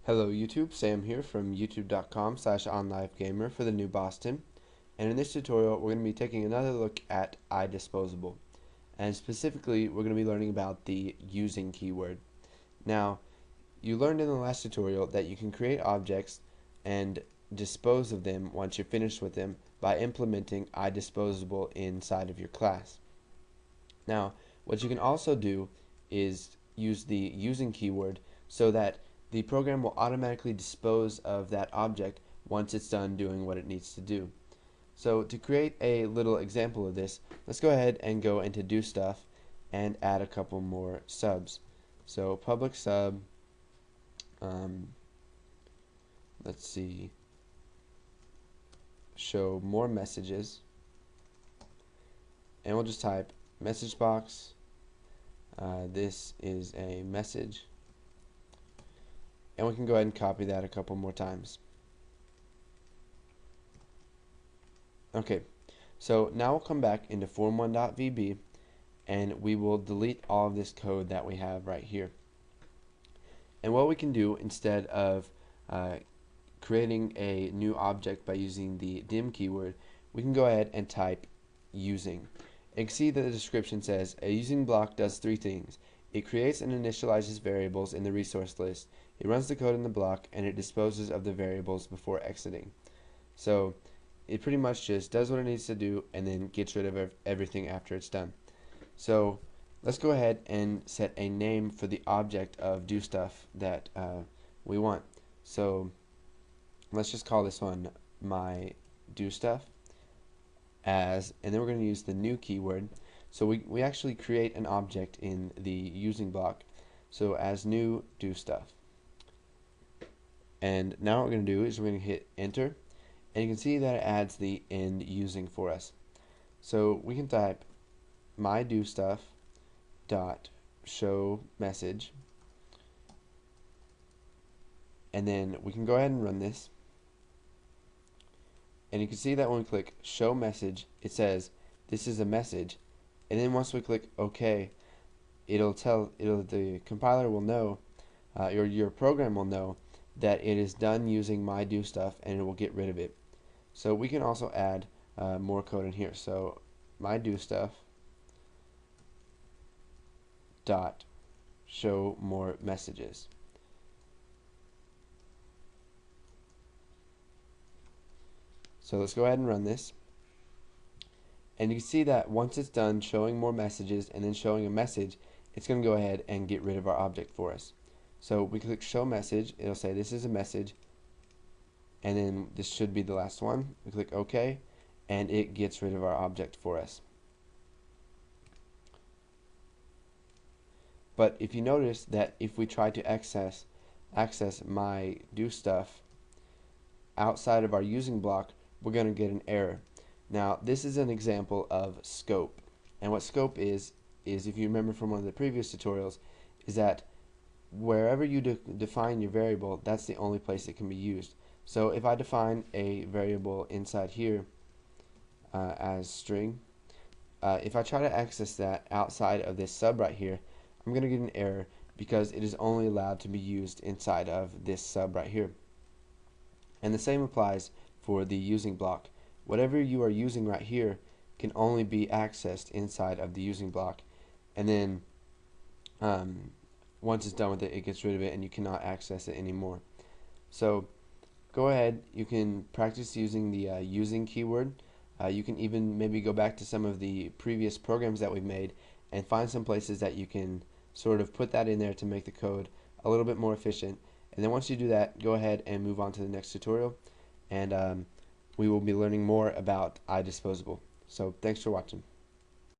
Hello YouTube, Sam here from youtube.com/onlivegamer for the new Boston, and in this tutorial we're going to be taking another look at iDisposable, and specifically we're going to be learning about the using keyword. Now, you learned in the last tutorial that you can create objects and dispose of them once you're finished with them by implementing iDisposable inside of your class. Now, what you can also do is use the using keyword so that the program will automatically dispose of that object once it's done doing what it needs to do. So to create a little example of this, let's go ahead and go into do stuff and add a couple more subs. So public sub, let's see, show more messages, and we'll just type message box. This is a message, and we can go ahead and copy that a couple more times. Okay, so now we'll come back into form1.vb and we will delete all of this code that we have right here. And what we can do instead of creating a new object by using the dim keyword, we can go ahead and type using. And you can see that the description says a using block does three things. It creates and initializes variables in the resource list. It runs the code in the block, and it disposes of the variables before exiting. So it pretty much just does what it needs to do and then gets rid of everything after it's done. So let's go ahead and set a name for the object of do stuff that we want. So let's just call this one my do stuff and then we're going to use the new keyword. So we actually create an object in the using block. So as new do stuff. And now what we're going to do is we're going to hit enter, and you can see that it adds the end using for us. So we can type my do stuff dot show message, and then we can go ahead and run this, and you can see that when we click show message, it says this is a message, and then once we click OK, the compiler will know, or your program will know that it is done using my do stuff, and it will get rid of it. So we can also add more code in here. So my do stuff dot show more messages. So let's go ahead and run this, and you can see that once it's done showing more messages and then showing a message, it's going to go ahead and get rid of our object for us. So we click show message, it'll say this is a message, and then this should be the last one. We click OK, and it gets rid of our object for us. But if you notice that if we try to access my do stuff outside of our using block, we're going to get an error. Now this is an example of scope, and what scope is if you remember from one of the previous tutorials, is that wherever you define your variable, that's the only place it can be used. So if I define a variable inside here as string, if I try to access that outside of this sub right here, I'm going to get an error because it is only allowed to be used inside of this sub right here. And the same applies for the using block. Whatever you are using right here can only be accessed inside of the using block, and then once it's done with it, it gets rid of it and you cannot access it anymore. So go ahead, you can practice using the using keyword. You can even maybe go back to some of the previous programs that we've made and find some places that you can sort of put that in there to make the code a little bit more efficient. And then once you do that, go ahead and move on to the next tutorial, and we will be learning more about iDisposable. So thanks for watching.